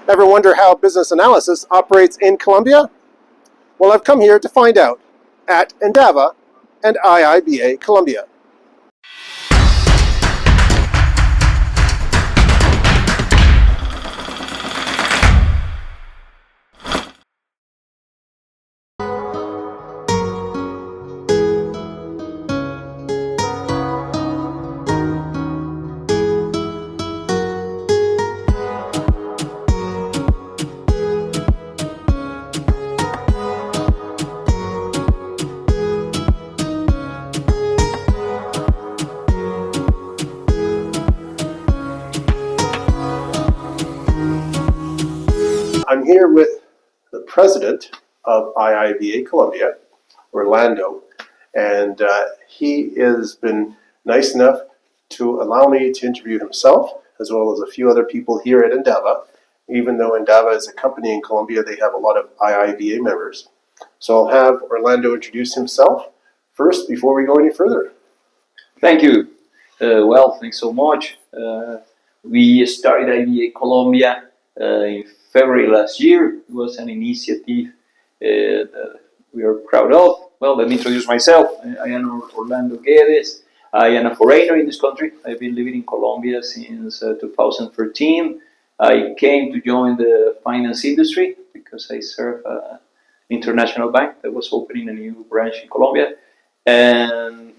Ever wonder how business analysis operates in Colombia? Well, I've come here to find out at Endava and IIBA Colombia. I'm here with the president of IIBA Colombia, Orlando, and he has been nice enough to allow me to interview himself as well as a few other people here at Endava. Even though Endava is a company in Colombia, they have a lot of IIBA members. So I'll have Orlando introduce himself first before we go any further. Thank you. Well, thanks so much. We started IIBA Colombia in February last year. It was an initiative that we are proud of. Well, let me introduce myself. I am Orlando Guedez. I am a foreigner in this country. I've been living in Colombia since 2013. I came to join the finance industry because I serve an international bank that was opening a new branch in Colombia. And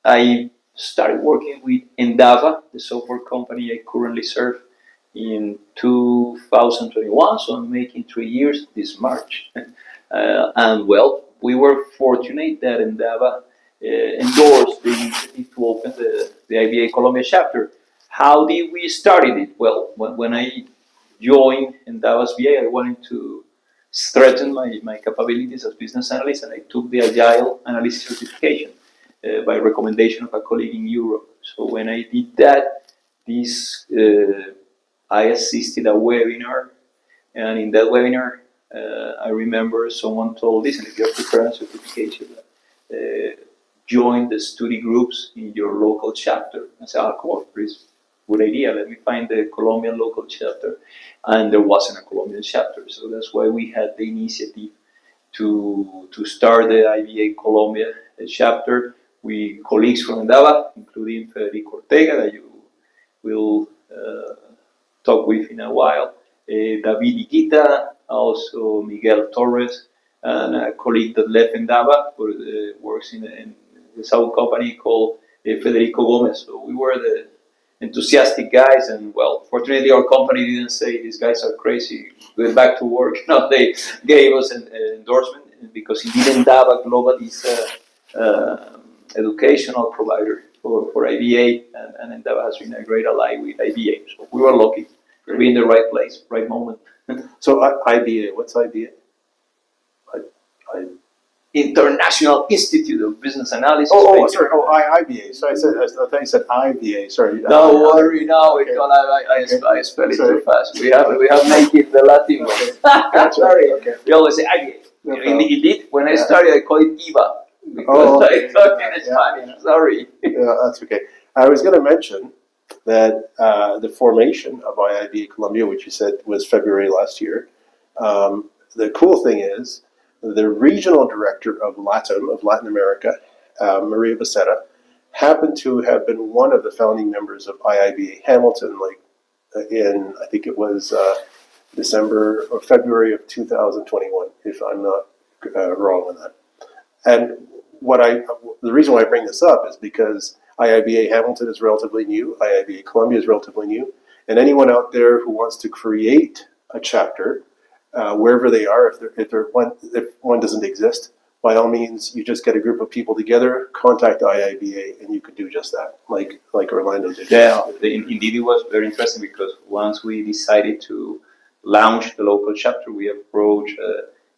I started working with Endava, the software company I currently serve, in 2021, so I'm making 3 years this March. And well, we were fortunate that Endava endorsed the initiative to open the IIBA Colombia chapter. How did we start it? Well, when I joined Endava's VA, I wanted to strengthen my capabilities as business analyst, and I took the Agile Analyst certification by recommendation of a colleague in Europe. So when I did that, I assisted a webinar, and in that webinar, I remember someone told, listen, if you're preparing a certification, join the study groups in your local chapter. I said, come on, please, good idea, let me find the Colombian local chapter. And there wasn't a Colombian chapter, so that's why we had the initiative to start the IIBA Colombia chapter with colleagues from Endava, including Federico Ortega, that you will talk with in a while, David Iquita, also Miguel Torres, and a colleague that left Endava, but works in the South company called Federico Gomez. So we were the enthusiastic guys, and well, fortunately our company didn't say these guys are crazy, go back to work. No, they gave us an endorsement because indeed Endava Global is educational provider for IBA, and Endava has been a great ally with IBA. So we were lucky to be in the right place, right moment. So IBA, what's IBA? International Institute of Business Analysis. Sorry. IIBA. So I thought you said IBA. Sorry. Don't worry now, I spell it too fast. We have make it the Latin way. Gotcha. Sorry. Okay. We always say IBA. No Indeed, when I started, I called it IVA. Because I talk in Spanish. Sorry. Yeah, that's okay. I was going to mention that the formation of IIBA Colombia, which you said was February last year, the cool thing is the regional director of Latin America, Maria Becerra, happened to have been one of the founding members of IIBA Hamilton, in, I think it was December or February of 2021, if I'm not wrong on that. And the reason why I bring this up is because IIBA Hamilton is relatively new, IIBA Colombia is relatively new, and anyone out there who wants to create a chapter, wherever they are, if one doesn't exist, by all means, you just get a group of people together, contact IIBA, and you could do just that, like Orlando did. Yeah, indeed, it was very interesting because once we decided to launch the local chapter, we approached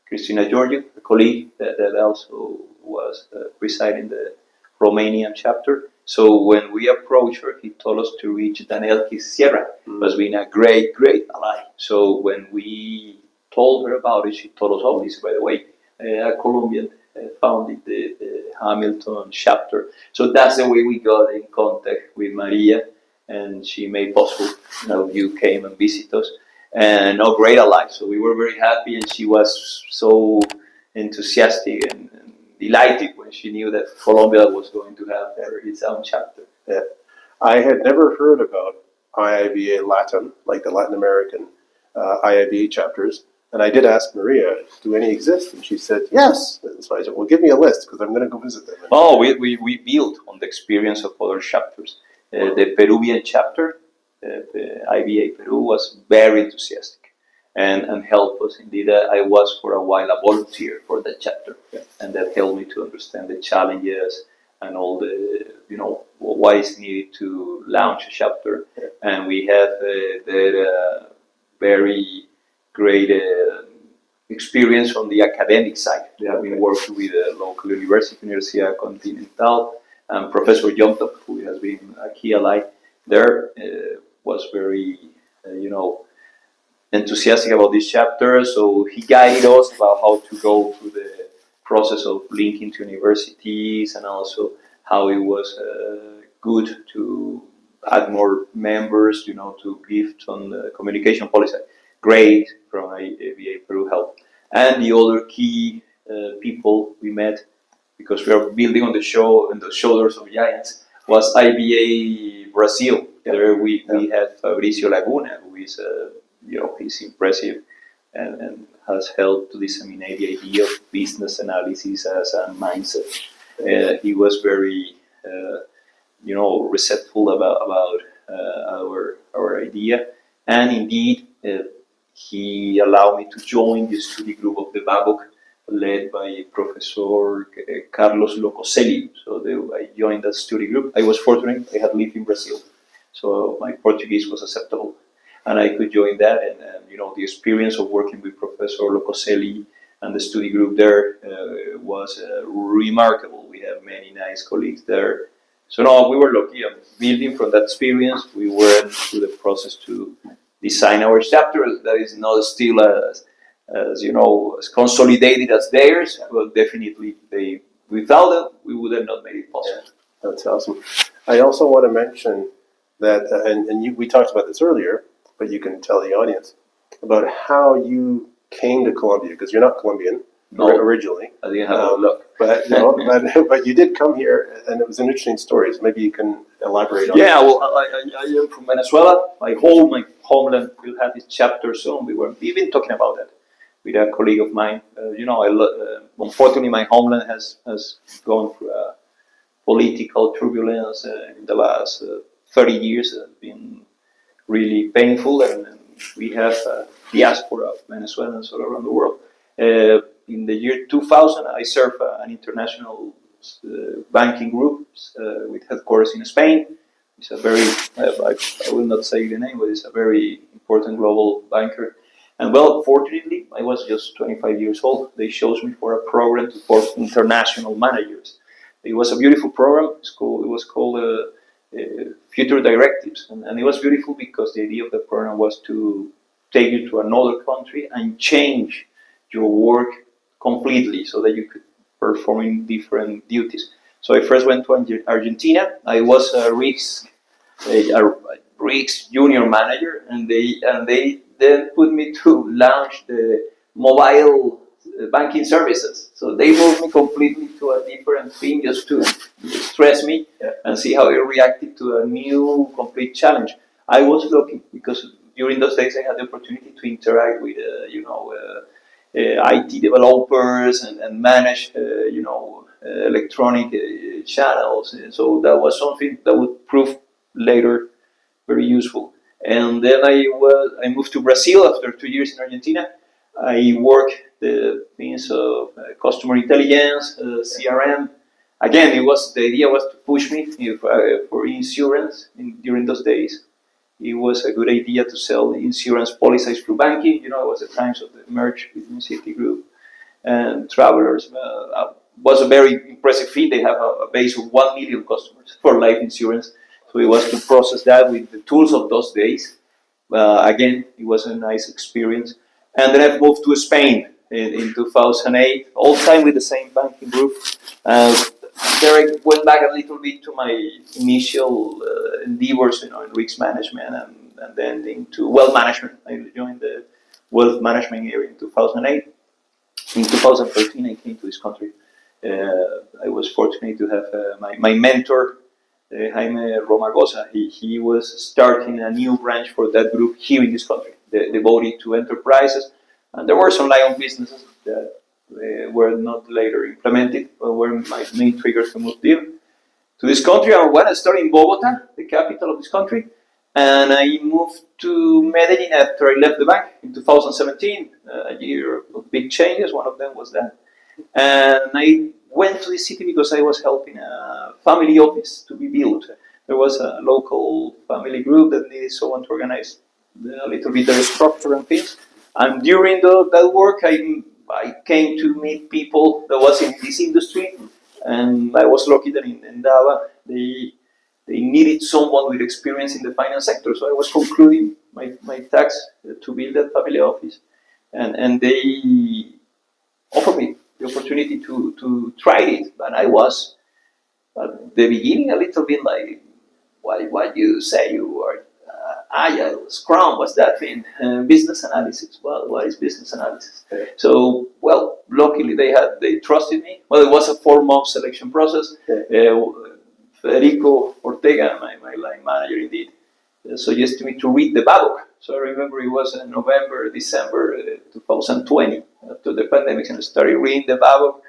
Cristina Georgiou, a colleague that also was residing the Romanian chapter. So when we approached her, he told us to reach Daniel Sierra, who has been a great ally. So when we told her about it, she told us, oh, this, by the way, a Colombian founded the Hamilton chapter. So that's the way we got in contact with Maria, and she made possible, you came and visit us. and no grade alike. So we were very happy, and she was so enthusiastic and delighted when she knew that Colombia was going to have its own chapter. Yeah. I had never heard about IIBA Latin, like the Latin American IIBA chapters. And I did ask Maria, do any exist? And she said, yes. And so I said, well, give me a list because I'm going to go visit them. Oh, we built on the experience of other chapters. The Peruvian chapter, the IBA Peru, was very enthusiastic and helped us. Indeed, I was for a while a volunteer for that chapter, and that helped me to understand the challenges and all the, why it's needed to launch a chapter. And we have that very great experience on the academic side. We have been working with the local university, Universidad Continental, and Professor Yomtop, who has been a key ally there, was very, enthusiastic about this chapter. So he guided us about how to go through the process of linking to universities, and also how it was good to add more members, to give on the communication policy. Great from IIBA Peru help. And the other key people we met, because we are building on the shoulders of giants, was IBA Brazil. There we had Fabricio Laguna, who is, he's impressive and has helped to disseminate the idea of business analysis as a mindset. He was very, receptive about our idea, and indeed he allowed me to join the study group of the BABOC, led by Professor Carlos Locoselli. So I joined that study group. I was fortunate, I had lived in Brazil, so my Portuguese was acceptable, and I could join that. And the experience of working with Professor Locoselli and the study group there was remarkable. We have many nice colleagues there. So no, we were lucky. Building from that experience, we went through the process to design our chapter. That is not still as consolidated as theirs, but definitely without them, we would have not made it possible. Yeah, that's awesome. I also want to mention that, we talked about this earlier, but you can tell the audience about how you came to Colombia, because you're not Colombian originally. I didn't have a look. But you did come here, and it was an interesting story. So maybe you can elaborate on it. Yeah, well, I am from Venezuela. My homeland will have its chapter soon. We were even talking about that with a colleague of mine. Unfortunately, my homeland has gone through a political turbulence in the last 30 years. It's been really painful, and we have diaspora of Venezuelans all around the world. In the year 2000, I served an international banking group with headquarters in Spain. It's a very, I will not say the name, but it's a very important global banker. And well, fortunately, I was just 25 years old. They chose me for a program to support international managers. It was a beautiful program. It was called Future Directives. And it was beautiful because the idea of the program was to take you to another country and change your work completely so that you could perform in different duties. So I first went to Argentina. I was a risk junior manager, and they then put me to launch the mobile banking services. So they moved me completely to a different thing just to stress me and see how I reacted to a new complete challenge. I was lucky because during those days I had the opportunity to interact with IT developers and manage electronic channels. And so that was something that would prove later very useful. And then I moved to Brazil after 2 years in Argentina. I worked the things of customer intelligence, CRM. Again, the idea was to push me for insurance during those days. It was a good idea to sell the insurance policies through banking. It was the times of the merge between Citigroup and Travelers. Was a very impressive feat. They have a base of 1 million customers for life insurance. So it was to process that with the tools of those days. Again, it was a nice experience. And then I moved to Spain in 2008, all time with the same banking group. There I went back a little bit to my initial endeavors, in risk management and and then into wealth management. I joined the wealth management area in 2008. In 2013, I came to this country. I was fortunate to have my mentor, Jaime Romagosa. He was starting a new branch for that group here in this country, devoted to enterprises. And there were some lion businesses that were not later implemented, but were my main triggers to move here to this country. And when I started in Bogota, the capital of this country, and I moved to Medellin after I left the bank in 2017, a year of big changes. One of them was that. And I went to the city because I was helping a family office to be built. There was a local family group that needed someone to organize a little bit their structure and things. And during that work, I came to meet people that was in this industry, and I was lucky that in Endava they needed someone with experience in the finance sector. So I was concluding my tax to build that family office, and they offered me the opportunity to try it. And I was at the beginning a little bit like, what you say you are Agile, Scrum, what's that thing? Business analysis. Well, what is business analysis? Okay. So, well, luckily they trusted me. Well, it was a 4-month selection process. Okay. Federico Ortega, my line manager, indeed, suggested me to read the book. So I remember it was in November, December 2020, after the pandemic, and I started reading the book.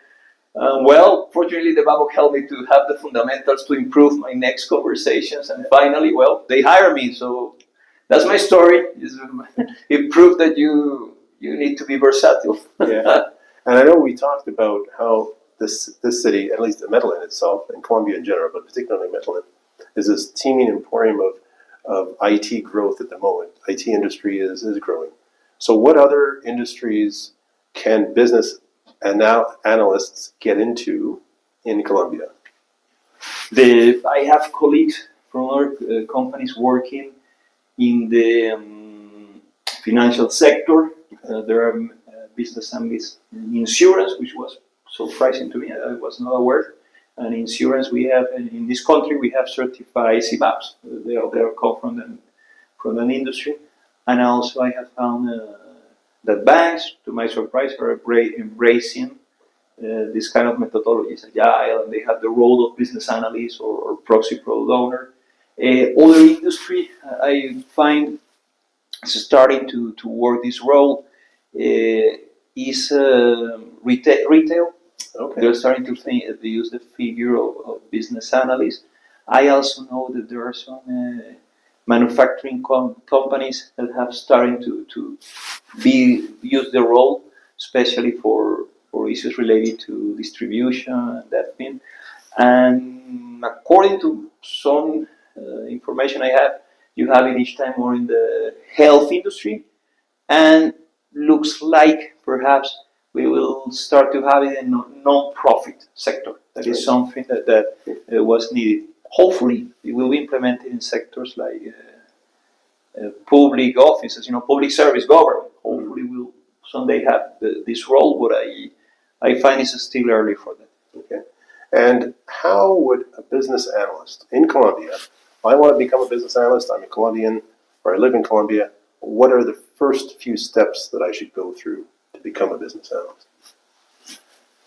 Well, fortunately, the book helped me to have the fundamentals to improve my next conversations. And finally, well, they hired me. So that's my story. It proved that you need to be versatile. Yeah. And I know we talked about how this city, at least Medellin itself, and Colombia in general, but particularly Medellin, is this teeming emporium of IT growth at the moment. IT industry is growing. So what other industries can business and now analysts get into in Colombia? I have colleagues from other companies working in the financial sector. There are business analysts in insurance, which was surprising to me. I was not aware. And insurance, we have in this country, we have certified CBAPs. They are come from an industry. And also, I have found that banks, to my surprise, are embracing this kind of methodologies, agile, and they have the role of business analyst or proxy product owner. Other industry, I find starting to work this role is retail. Okay. They're starting to use the figure of business analyst. I also know that there are some manufacturing companies that have started to use the role, especially for issues related to distribution and that thing. And according to some information I have, you have it each time more in the health industry, and looks like perhaps we will start to have it in non-profit sector. That is something that was needed. Hopefully, it will be implemented in sectors like public offices, public service, government. Hopefully, we'll someday have this role, but I find it's still early for that. Okay. And how would a business analyst in Colombia, if I want to become a business analyst, I'm a Colombian, or I live in Colombia, what are the first few steps that I should go through to become a business analyst?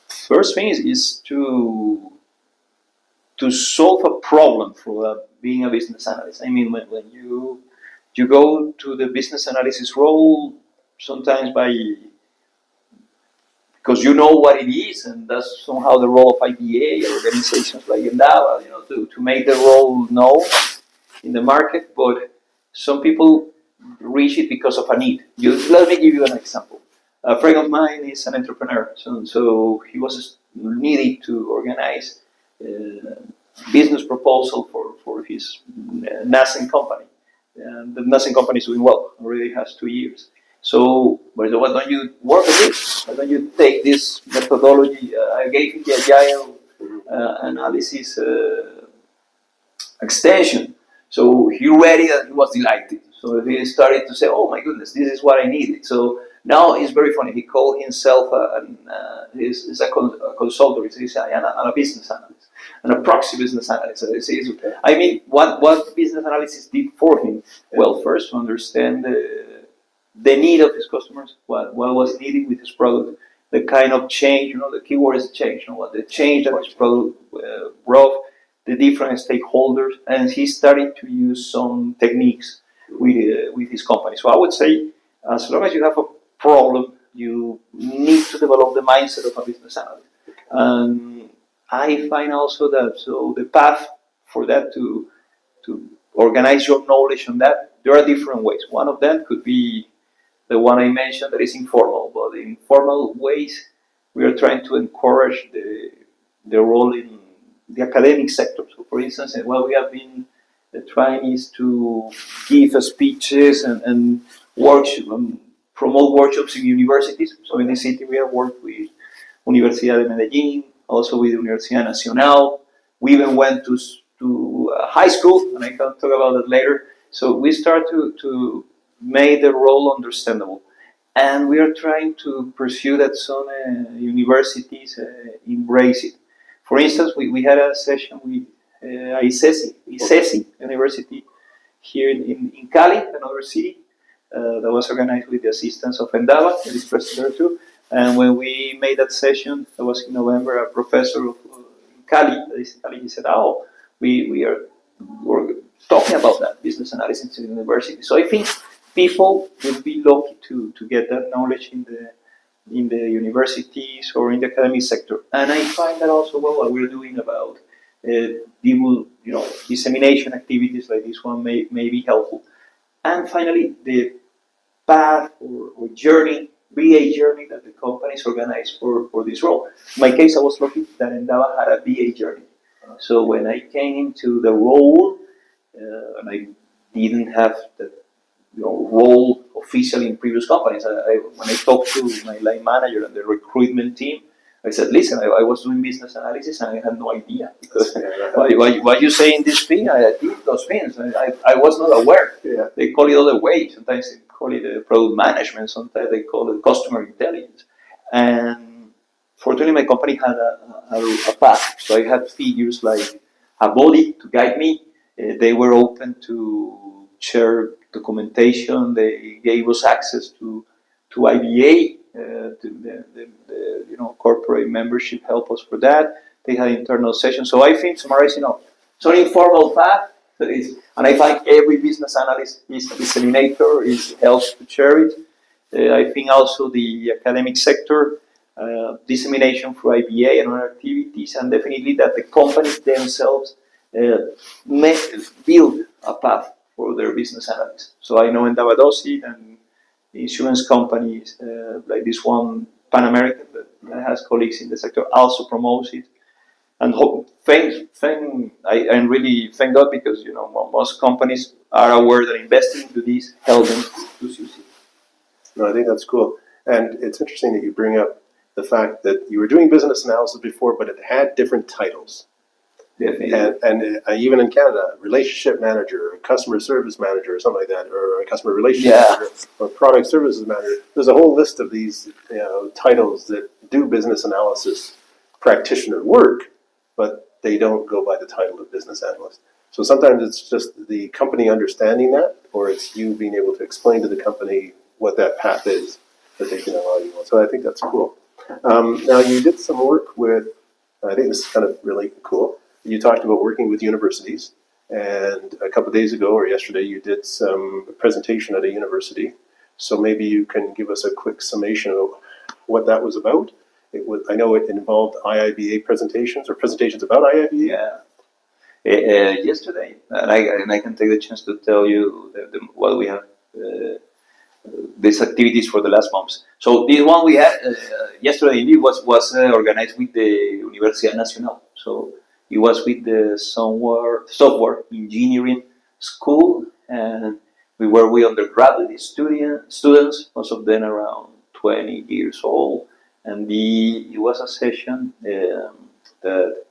First thing is to solve a problem for being a business analyst. I mean, when you go to the business analysis role, sometimes because you know what it is, and that's somehow the role of IIBA, organizations like Endava, to make the role known in the market. But some people reach it because of a need. Let me give you an example. A friend of mine is an entrepreneur, so he was needing to organize business proposal for his nascent company. And the nascent company is doing well, already has 2 years. So why don't you work with this? Why don't you take this methodology? I gave him the agile analysis extension. So he read it and he was delighted. So he started to say, oh my goodness, this is what I needed. So Now it's very funny. He called himself he's a consultant. He's a business analyst, and a proxy business analyst. I mean, what business analysis did for him? Well, first to understand the need of his customers, what was needed with his product, the kind of change, the keyword is change, what the change that his product brought, the different stakeholders, and he started to use some techniques with his company. So I would say, as long as you have a problem, you need to develop the mindset of a business analyst. And I find also that the path for that to organize your knowledge on that, there are different ways. One of them could be the one I mentioned that is informal, but in informal ways, we are trying to encourage the role in the academic sector. So, for instance, what we have been trying is to give speeches and workshops, promote workshops in universities. So in the city, we have worked with Universidad de Medellin, also with Universidad Nacional. We even went to high school, and I can talk about that later. So we start to make the role understandable. And we are trying to pursue that some universities embrace it. For instance, we had a session with ICESI University here in Cali, another city, that was organized with the assistance of Endava, that is present there too. And when we made that session, that was in November, a professor of Cali, he said, "Oh, we're talking about that business analysis in the university." So I think people will be lucky to get that knowledge in the universities or in the academic sector. And I find that also what we're doing about dissemination activities like this one may be helpful. And finally, the path or journey, BA journey that the companies organize for this role. In my case, I was lucky that Endava had a BA journey. So when I came into the role, and I didn't have the role officially in previous companies, when I talked to my line manager and the recruitment team, I said, "Listen, I was doing business analysis and I had no idea. Because what you say in this thing, I did those things. I was not aware. Yeah. They call it other ways. Sometimes they call it product management. Sometimes they call it customer intelligence." And fortunately, my company had a path. So I had figures like a body to guide me. They were open to share documentation. They gave us access to IBA. Corporate membership help us for that. They had internal sessions. So I think, summarizing up, it's an informal path, and I find every business analyst is a disseminator, is helps to share it. I think also the academic sector, dissemination through IBA and other activities, and definitely that the companies themselves build a path for their business analysts. So I know Endava does it, and insurance companies like this one, Pan American, that has colleagues in the sector, also promotes it. And I really thank God, because most companies are aware that investing into this helps them to succeed. No, I think that's cool, and it's interesting that you bring up the fact that you were doing business analysis before, but it had different titles. Definitely. And even in Canada, relationship manager, or customer service manager, or something like that, or a customer relationship manager, or product services manager. There's a whole list of these titles that do business analysis practitioner work, but they don't go by the title of business analyst. So sometimes it's just the company understanding that, or it's you being able to explain to the company what that path is that they can allow you on. So I think that's cool. Now you did some work with, I think this is kind of really cool. You talked about working with universities, and a couple of days ago or yesterday you did some presentation at a university. So maybe you can give us a quick summation of what that was about. I know it involved IIBA presentations or presentations about IIBA. Yeah. Yesterday, and I can take the chance to tell you what we have, these activities for the last months. So this one we had yesterday indeed was organized with the Universidad Nacional. So it was with the software engineering school, and we were with undergraduate students, most of them around 20 years old. And it was a session that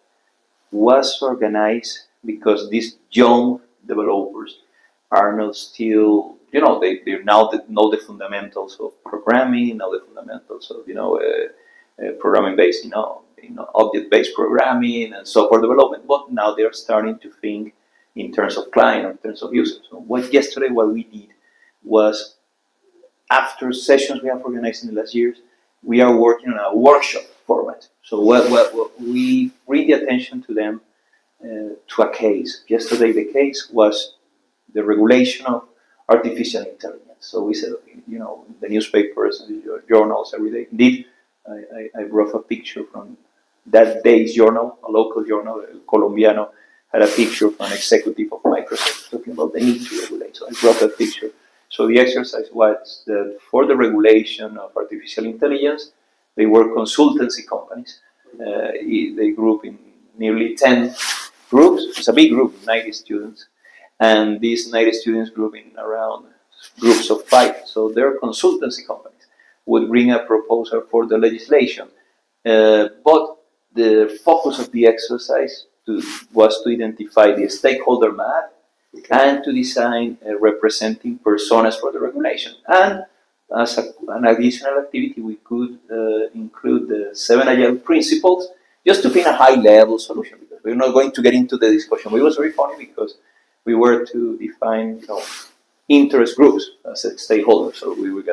was organized because these young developers are not still they now know the fundamentals of programming, know the fundamentals of programming based, object-based programming and software development. But now they are starting to think in terms of client, in terms of users. So what we did was, after sessions we have organized in the last years, we are working on a workshop format. So what we bring the attention to them to a case. Yesterday the case was the regulation of artificial intelligence. So we said, the newspapers, the journals every day. Indeed, I brought a picture from that day's journal, a local journal, El Colombiano, had a picture from an executive of Microsoft talking about the need to regulate. So I brought that picture. So the exercise was that for the regulation of artificial intelligence, they were consultancy companies. They group in nearly 10 groups. It's a big group, 90 students. And these 90 students group in around groups of 5. So their consultancy companies would bring a proposal for the legislation. But the focus of the exercise was to identify the stakeholder map and to design representing personas for the regulation. And as an additional activity, we could include the 7 Agile principles just to find a high-level solution, because we're not going to get into the discussion. But it was very funny because we were to define interest groups as stakeholders. So we were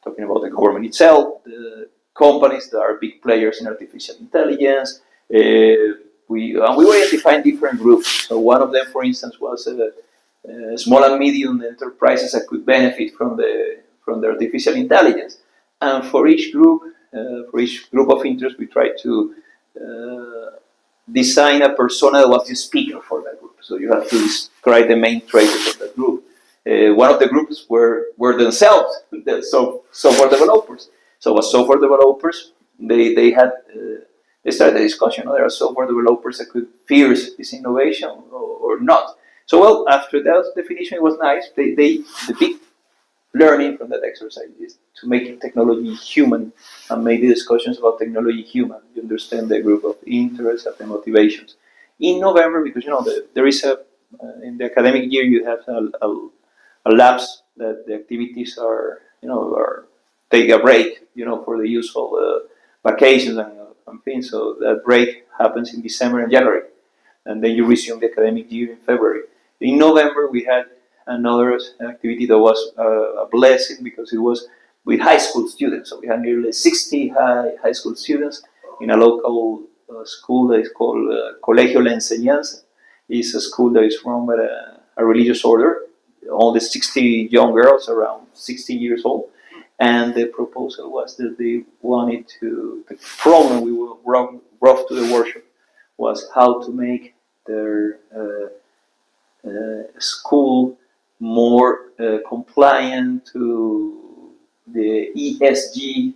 talking about the government itself, the companies that are big players in artificial intelligence. We were identifying different groups. So one of them, for instance, was small and medium enterprises that could benefit from the artificial intelligence. And for each group of interest, we tried to design a persona that was the speaker for that group. So you have to describe the main traits of that group. One of the groups were themselves software developers. So as software developers, they started the discussion. There are software developers that could fierce this innovation or not. So well, after that definition, it was nice. The big learning from that exercise is to make technology human and make the discussions about technology human. You understand the group of interests and the motivations. In November, because there is in the academic year you have a lapse that the activities are take a break for the usual vacations and things. So that break happens in December and January, and then you resume the academic year in February. In November we had another activity that was a blessing because it was with high school students. So we had nearly 60 high school students in a local school that is called Colegio La Enseñanza. It's a school that is run by a religious order. All the 60 young girls, around 16 years old. And the proposal was that they wanted the problem we brought to the workshop was how to make their school more compliant to the ESG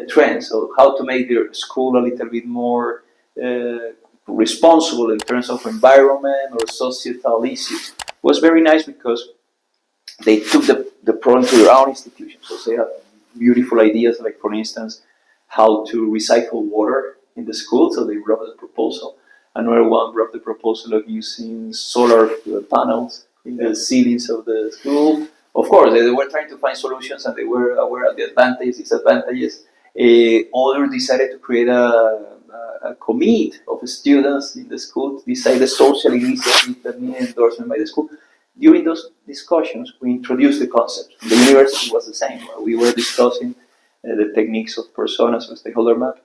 trends. So how to make their school a little bit more responsible in terms of environment or societal issues. It was very nice because they took the problem to their own institutions. So they have beautiful ideas, like for instance, how to recycle water in the school. So they brought the proposal. Another one brought the proposal of using solar panels in the ceilings of the school. Of course, they were trying to find solutions and they were aware of the advantages, disadvantages. Others decided to create a committee of students in the school to decide the social initiative that needed endorsement by the school. During those discussions, we introduced the concept. The university was the same. We were discussing the techniques of personas and stakeholder map.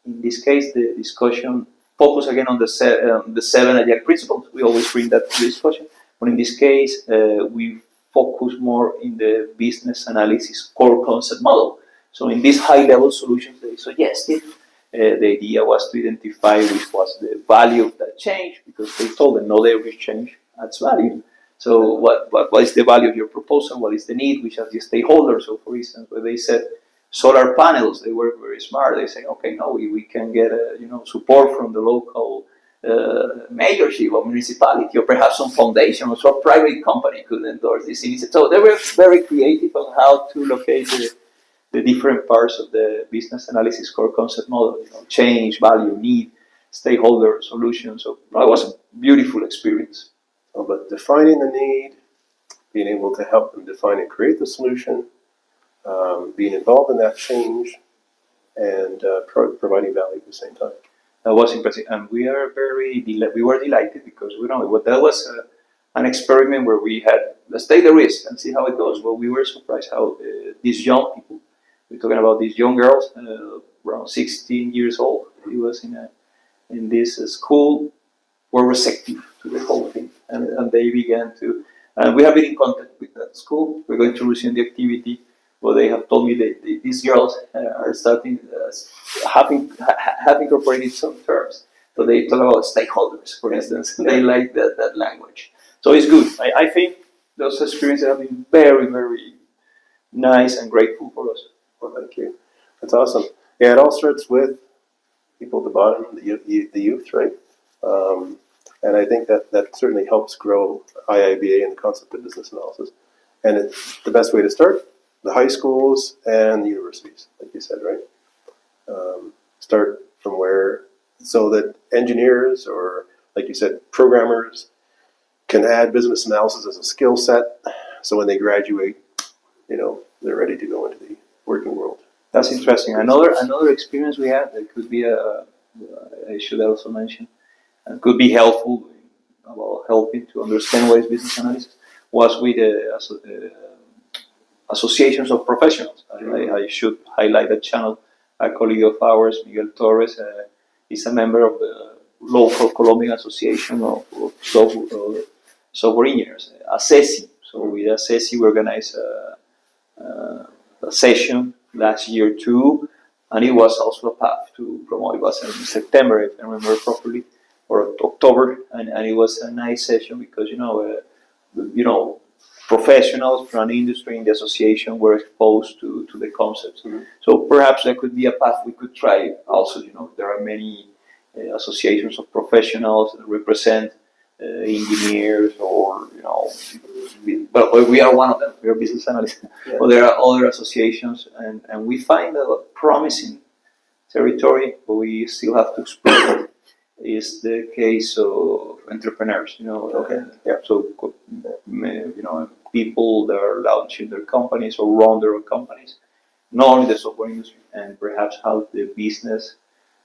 In this case, the discussion focused again on the 7 Agile principles. We always bring that to the discussion. But in this case, we focus more in the business analysis core concept model. So in these high-level solutions they suggested, the idea was to identify which was the value of that change, because they told them not every change adds value. So what is the value of your proposal? What is the need? Which are the stakeholders? So for instance, when they said solar panels, they were very smart. They say, okay, no, we can get support from the local mayorship or municipality, or perhaps some foundation or some private company could endorse this initiative. So they were very creative on how to locate the different parts of the business analysis core concept model. Change, value, need, stakeholder, solution. So it was a beautiful experience. Oh, but defining the need, being able to help them define and create the solution, being involved in that change, and providing value at the same time. That was impressive, and we are we were delighted because that was an experiment where we had, let's take the risk and see how it goes. Well, we were surprised how these young people, we're talking about these young girls, around 16 years old, he was in this school, were receptive to the whole thing, and they began to, and we have been in contact with that school. We're going to resume the activity. Well, they have told me that these girls are starting have incorporated some terms. So they talk about stakeholders, for instance. They like that language. So it's good. I think those experiences have been very, very nice and grateful for us. Well, thank you. That's awesome. Yeah, it all starts with people at the bottom, the youth, right? And I think that certainly helps grow IIBA and the concept of business analysis. And it's the best way to start, the high schools and the universities, like you said, right? Start from where, so that engineers or, like you said, programmers can add business analysis as a skill set. So when they graduate, they're ready to go into the working world. That's interesting. Another experience we had that could be I should also mention, and could be helpful about helping to understand what is business analysis, was with associations of professionals. I should highlight that channel. A colleague of ours, Miguel Torres, is a member of the local Colombian Association of Software Engineers, ASESI. So with ASESI, we organized a session last year too, and it was also a path to promote. It was in September, if I remember properly, or October, and it was a nice session because professionals from the industry in the association were exposed to the concepts. Mm-hmm. So perhaps that could be a path we could try. Also, there are many associations of professionals that represent engineers, or but we are one of them. We are business analysts. Yeah. But there are other associations, and we find a promising territory, but we still have to explore. Is the case of entrepreneurs, Okay. Yeah. So people that are launching their companies or run their own companies, not only the software industry, and perhaps how the business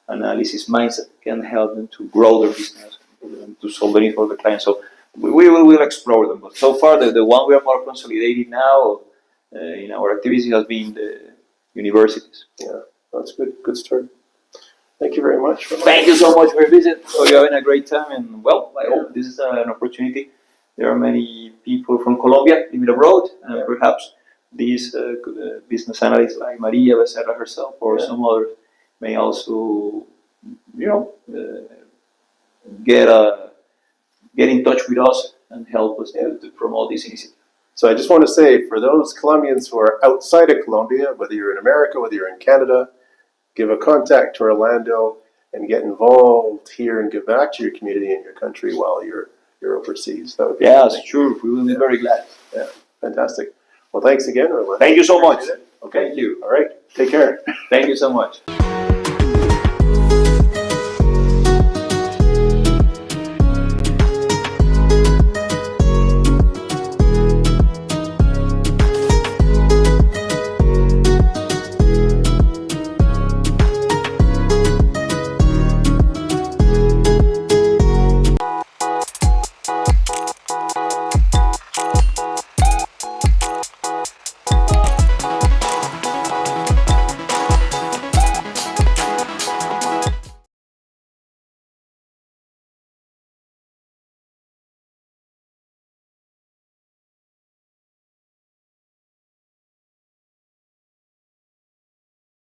analysis mindset can help them to grow their business and to solve the need for the client. So we will explore them. But so far, the one we are more consolidated now in our activities has been the universities. Yeah, that's good. Good start. Thank you very much. Thank you so much for your visit. So you're having a great time, and I hope this is an opportunity. There are many people from Colombia living abroad, and perhaps these business analysts like Maria Becerra herself or some others may also, get in touch with us and help us to promote this initiative. So I just want to say, for those Colombians who are outside of Colombia, whether you're in America, whether you're in Canada, give a contact to Orlando and get involved here and give back to your community and your country while you're overseas. That would be it's true. We will be very glad. Yeah, fantastic. Well, thanks again, Orlando. Thank you so much. Okay. Thank you. All right. Take care. Thank you so much.